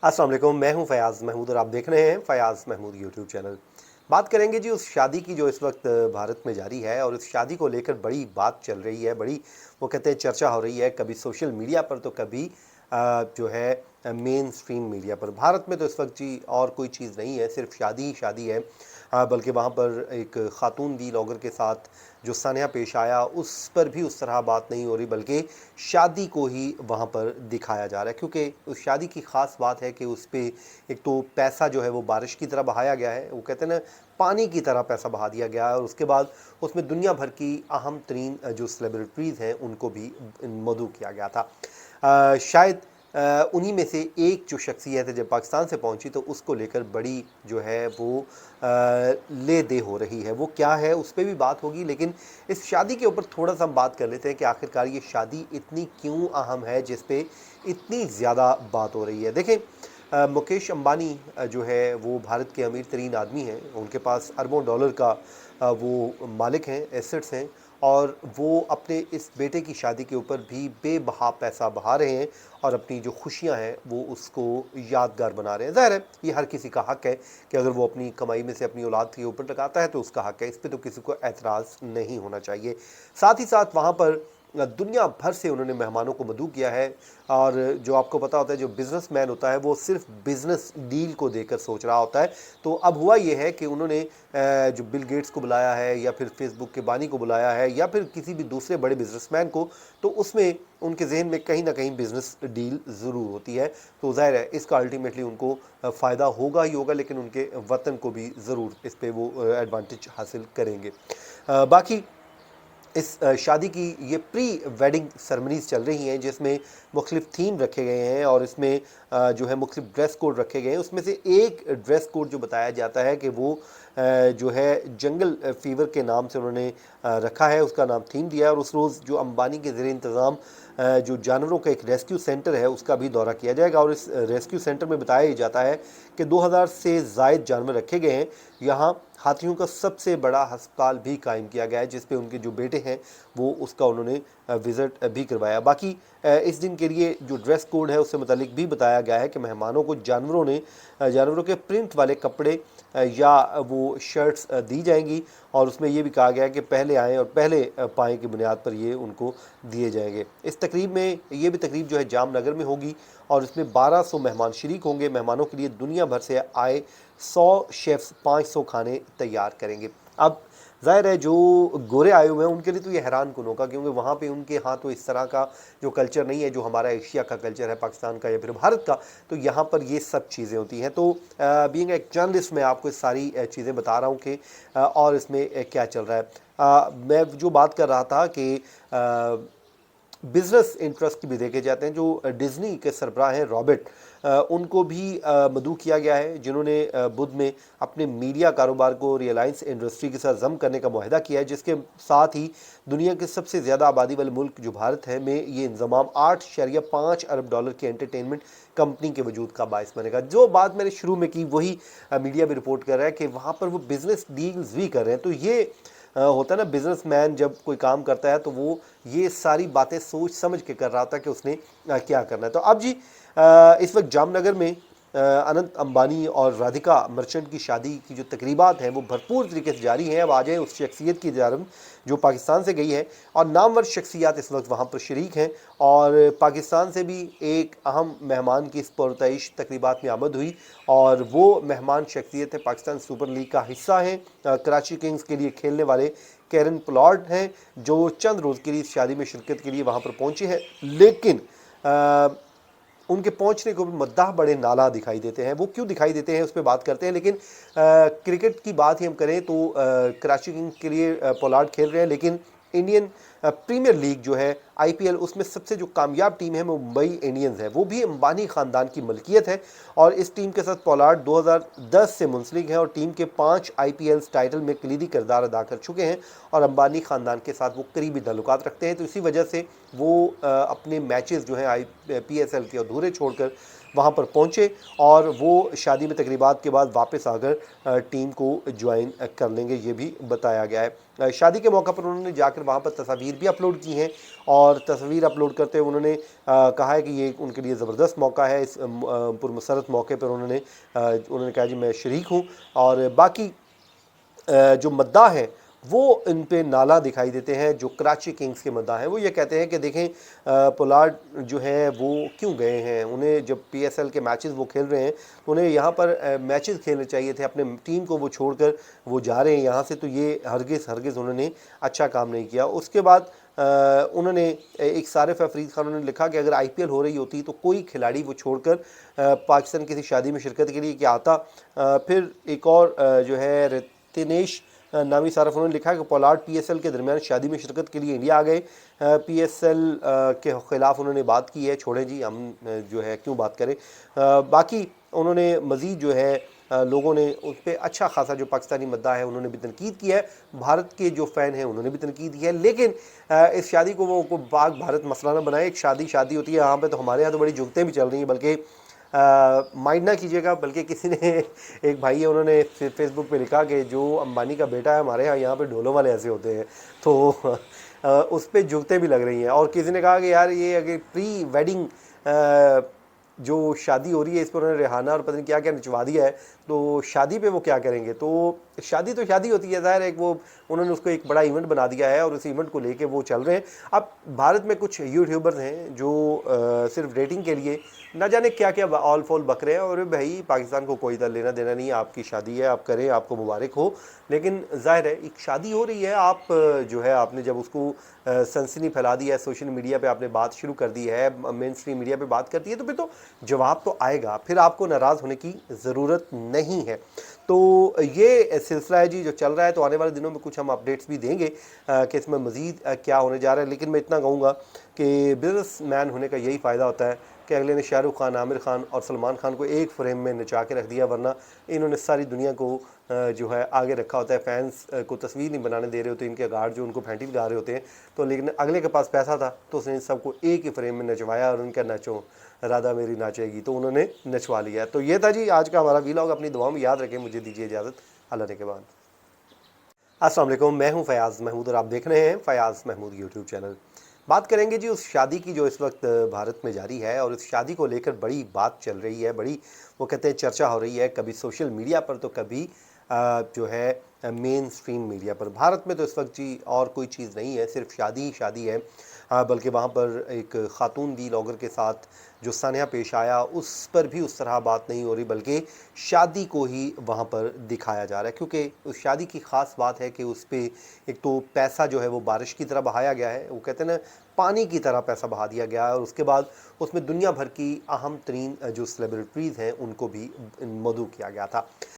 अस्सलाम वालेकुम, मैं हूं फयाज़ महमूद और आप देख रहे हैं फयाज़ महमूद यूट्यूब चैनल। बात करेंगे जी उस शादी की जो इस वक्त भारत में जारी है, और इस शादी को लेकर बड़ी बात चल रही है, बड़ी वो कहते हैं चर्चा हो रही है, कभी सोशल मीडिया पर तो कभी जो है मेन स्ट्रीम मीडिया पर। भारत में तो इस वक्त जी और कोई चीज़ नहीं है, सिर्फ शादी ही शादी है। बल्कि वहाँ पर एक ख़ातून व्लॉगर के साथ जो सान्या पेश आया उस पर भी उस तरह बात नहीं हो रही, बल्कि शादी को ही वहाँ पर दिखाया जा रहा है। क्योंकि उस शादी की ख़ास बात है कि उस पे एक तो पैसा जो है वो बारिश की तरह बहाया गया है, वो कहते हैं ना पानी की तरह पैसा बहा दिया गया है। और उसके बाद उसमें दुनिया भर की अहम तरीन जो सेलिब्रिटीज़ हैं उनको भी मदऊ किया गया था। शायद उन्हीं में से एक जो शख्सियत है जब पाकिस्तान से पहुंची तो उसको लेकर बड़ी जो है वो ले दे हो रही है। वो क्या है उस पर भी बात होगी, लेकिन इस शादी के ऊपर थोड़ा सा हम बात कर लेते हैं कि आखिरकार ये शादी इतनी क्यों अहम है जिस पे इतनी ज़्यादा बात हो रही है। देखें, मुकेश अंबानी जो है वो भारत के अमीर तरीन आदमी हैं, उनके पास अरबों डॉलर का वो मालिक हैं, एसेट्स हैं, और वो अपने इस बेटे की शादी के ऊपर भी बेबहा पैसा बहा रहे हैं और अपनी जो खुशियां हैं वो उसको यादगार बना रहे हैं। ज़ाहिर है ये हर किसी का हक़ है कि अगर वो अपनी कमाई में से अपनी औलाद के ऊपर लगाता है तो उसका हक़ है, इस पर तो किसी को एतराज़ नहीं होना चाहिए। साथ ही साथ वहाँ पर दुनिया भर से उन्होंने मेहमानों को मदऊ किया है। और जो आपको पता होता है जो बिज़नेसमैन होता है वो सिर्फ बिज़नेस डील को देकर सोच रहा होता है। तो अब हुआ ये है कि उन्होंने जो बिल गेट्स को बुलाया है या फिर फेसबुक के बानी को बुलाया है या फिर किसी भी दूसरे बड़े बिज़नेसमैन को, तो उसमें उनके जहन में कहीं ना कहीं बिज़नेस डील ज़रूर होती है। तो ज़ाहिर है इसका अल्टीमेटली उनको फ़ायदा होगा ही होगा, लेकिन उनके वतन को भी ज़रूर इस पर वो एडवांटेज हासिल करेंगे। बाकी इस शादी की ये प्री वेडिंग सेरेमनीज़ चल रही हैं जिसमें मुख्तलिफ़ थीम रखे गए हैं और इसमें जो है मुख्तलिफ़ ड्रेस कोड रखे गए हैं। उसमें से एक ड्रेस कोड जो बताया जाता है कि वो जो है जंगल फीवर के नाम से उन्होंने रखा है, उसका नाम थीम दिया है। और उस रोज़ जो अंबानी के ज़ेरे इंतज़ाम जो जानवरों का एक रेस्क्यू सेंटर है उसका भी दौरा किया जाएगा। और इस रेस्क्यू सेंटर में बताया जाता है कि 2000 से ज़ायद जानवर रखे गए हैं। यहाँ हाथियों का सबसे बड़ा अस्पताल भी कायम किया गया है जिस पे उनके जो बेटे हैं वो उसका उन्होंने विज़िट भी करवाया। बाकी इस दिन के लिए जो ड्रेस कोड है उससे मुतालिक भी बताया गया है कि मेहमानों को जानवरों के प्रिंट वाले कपड़े या वो शर्ट्स दी जाएंगी। और उसमें ये भी कहा गया है कि पहले आएँ और पहले पाएँ की बुनियाद पर ये उनको दिए जाएंगे। इस तकरीब में ये भी तकरीब जो है जामनगर में होगी और इसमें 1200 मेहमान शरीक होंगे। मेहमानों के लिए दुनिया भर से आए 100 शेफ्स 500 खाने तैयार करेंगे। अब ज़ाहिर है जो गोरे आए हुए हैं उनके लिए तो ये हैरान कुन होगा, क्योंकि वहाँ पे उनके यहाँ तो इस तरह का जो कल्चर नहीं है जो हमारा एशिया का कल्चर है, पाकिस्तान का या फिर भारत का। तो यहाँ पर ये सब चीज़ें होती हैं। तो बीइंग एक जर्नलिस्ट मैं आपको सारी चीज़ें बता रहा हूँ कि और इसमें क्या चल रहा है। मैं जो बात कर रहा था कि बिज़नेस इंटरेस्ट भी देखे जाते हैं। जो डिज़नी के सरबराह हैं रॉबर्ट, उनको भी मदऊ किया गया है, जिन्होंने बुध में अपने मीडिया कारोबार को रिलायंस इंडस्ट्री के साथ जम करने का मुआहदा किया है, जिसके साथ ही दुनिया के सबसे ज़्यादा आबादी वाले मुल्क जो भारत है में ये इंज़माम 8.5 अरब डॉलर की एंटरटेनमेंट कंपनी के वजूद का बायस बनेगा। जो बात मैंने शुरू में की वही मीडिया भी रिपोर्ट कर रहा है कि वहाँ पर वो बिज़नेस डील्स भी कर रहे हैं। तो ये होता है ना, बिजनेसमैन जब कोई काम करता है तो वो ये सारी बातें सोच समझ के कर रहा होता है कि उसने क्या करना है। तो अब जी इस वक्त जामनगर में अनंत अंबानी और राधिका मर्चेंट की शादी की जो तकरीबात हैं वो भरपूर तरीके से जारी हैं। अब आ जाए उस शख्सियत की जानब जो पाकिस्तान से गई है, और नामवर शख्सियात इस वक्त वहाँ पर शरीक हैं। और पाकिस्तान से भी एक अहम मेहमान की इस पुरतइश तकरीबात में आमद हुई, और वो मेहमान शख्सियत है पाकिस्तान सुपर लीग का हिस्सा हैं, कराची किंग्स के लिए खेलने वाले कैरन पोलार्ड हैं, जो चंद रोज़ के लिए इस शादी में शिरकत के लिए वहाँ पर पहुँचे हैं। लेकिन उनके पहुंचने को भी मद्दाह बड़े नाला दिखाई देते हैं। वो क्यों दिखाई देते हैं उस पर बात करते हैं, लेकिन क्रिकेट की बात ही हम करें तो कराची किंग्स के लिए पोलार्ड खेल रहे हैं, लेकिन इंडियन प्रीमियर लीग जो है आईपीएल, उसमें सबसे जो कामयाब टीम है मुंबई इंडियंस है, वो भी अंबानी ख़ानदान की मलकियत है। और इस टीम के साथ पोलार्ड 2010 से मुंसलिक है और टीम के 5 आईपीएल टाइटल में कलीदी किरदार अदा कर चुके हैं और अंबानी ख़ानदान के साथ वो करीबी ताल्लुकात रखते हैं। तो इसी वजह से वो अपने मैचेस जो हैं पीएसएल के अधूरे छोड़कर वहाँ पर पहुँचे और वो शादी में तकरीबात के बाद वापस आकर टीम को ज्वाइन कर लेंगे, ये भी बताया गया है। शादी के मौका पर उन्होंने जाकर वहाँ पर तस्वीर भी अपलोड की हैं और तस्वीर अपलोड करते हुए उन्होंने कहा है कि ये उनके लिए ज़बरदस्त मौका है। इस पुरमसरत मौके पर उन्होंने कहा जी मैं शरीक हूँ। और बाकी जो मद्दाह हैं वो इन पे नाला दिखाई देते हैं। जो कराची किंग्स के मद्दाह हैं वो ये कहते हैं कि देखें पोलार्ड जो हैं वो क्यों गए हैं, उन्हें जब PSL के मैचेस वो खेल रहे हैं तो उन्हें यहाँ पर मैचेस खेलने चाहिए थे, अपने टीम को वो छोड़कर वो जा रहे हैं यहाँ से, तो ये हरगिज़ उन्होंने अच्छा काम नहीं किया। उसके बाद उन्होंने एक सारिफ अफरीद खान ने लिखा कि अगर IPL हो रही होती तो कोई खिलाड़ी वो छोड़कर पाकिस्तान किसी शादी में शिरकत के लिए क्या आता। फिर एक और जो है रतिनेश नामी सारफ उन्होंने लिखा कि पोलार्ड PSL के दरमियान शादी में शिरकत के लिए इंडिया आ गए। PSL के ख़िलाफ़ उन्होंने बात की है, छोड़ें जी हम जो है क्यों बात करें। बाकी उन्होंने मज़ीद जो है लोगों ने उस पर अच्छा खासा जो पाकिस्तानी मद्दा है उन्होंने भी तनकीद किया है, भारत के जो फ़ैन हैं उन्होंने भी तनकीद की है। लेकिन इस शादी को वो पाक भारत मसला ना बनाए। एक शादी होती है यहाँ पे, तो हमारे यहाँ तो बड़ी जुगतें भी चल रही हैं, बल्कि माइंड ना कीजिएगा। बल्कि किसी ने एक भाई है उन्होंने फेसबुक पे लिखा कि जो अंबानी का बेटा है हमारे यहाँ पे ढोलों वाले ऐसे होते हैं, तो उस पर जुगतें भी लग रही हैं। और किसी ने कहा कि यार ये अगर प्री वेडिंग जो शादी हो रही है इस पर उन्होंने रिहाना और पता नहीं क्या क्या नचवा दिया है, तो शादी पे वो क्या करेंगे। तो शादी होती है, ज़ाहिर है वो उन्होंने उसको एक बड़ा इवेंट बना दिया है और उस इवेंट को लेके वो चल रहे हैं। अब भारत में कुछ यूट्यूबर्स हैं जो सिर्फ रेटिंग के लिए ना जाने क्या क्या ऑल फॉल बक रहे हैं। और भाई पाकिस्तान को कोई लेना देना नहीं है, आपकी शादी है आप करें, आपको मुबारक हो। लेकिन ज़ाहिर है एक शादी हो रही है, आप जो है आपने जब उसको सनसनी फैला दी है, सोशल मीडिया पे आपने बात शुरू कर दी है, मेन स्ट्रीम मीडिया पे बात करती है, तो फिर तो जवाब तो आएगा, फिर आपको नाराज़ होने की ज़रूरत नहीं है। तो ये सिलसिला है जी जो चल रहा है। तो आने वाले दिनों में कुछ हम अपडेट्स भी देंगे कि इसमें मज़ीद क्या होने जा रहा है। लेकिन मैं इतना कहूँगा कि बिजनेस मैन होने का यही फ़ायदा होता है कि अगले ने शाहरुख खान, आमिर खान और सलमान खान को एक फ्रेम में नचा के रख दिया, वरना इन्होंने सारी दुनिया को जो है आगे रखा होता है। फैंस को तस्वीर नहीं बनाने दे रहे होते इनके गार्ड जो उनको फैंटी लगा रहे होते हैं, तो लेकिन अगले के पास पैसा था तो उसने सबको एक ही फ्रेम में नचवाया और उनका नचो राधा मेरी नाचेगी, तो उन्होंने नचवा लिया। तो ये था जी आज का हमारा वीलॉग। अपनी दुआओं में याद रखें। मुझे दीजिए इजाज़त, अल्लाह ने के बाद। अस्सलाम वालेकुम, मैं हूं फयाज़ महमूद और आप देख रहे हैं फयाज़ महमूद यूट्यूब चैनल। बात करेंगे जी उस शादी की जो इस वक्त भारत में जारी है और इस शादी को लेकर बड़ी बात चल रही है, बड़ी वो कहते हैं चर्चा हो रही है, कभी सोशल मीडिया पर तो कभी जो है मेन स्ट्रीम मीडिया पर। भारत में तो इस वक्त जी और कोई चीज़ नहीं है, सिर्फ शादी ही शादी है। बल्कि वहाँ पर एक ख़ातून व्लॉगर के साथ जो सान्या पेश आया उस पर भी उस तरह बात नहीं हो रही, बल्कि शादी को ही वहाँ पर दिखाया जा रहा है। क्योंकि उस शादी की ख़ास बात है कि उस पर एक तो पैसा जो है वो बारिश की तरह बहाया गया है, वो कहते हैं ना पानी की तरह पैसा बहा दिया गया है। और उसके बाद उसमें दुनिया भर की अहम तरीन जो सेलिब्रिटीज़ हैं उनको भी मदऊ किया गया था।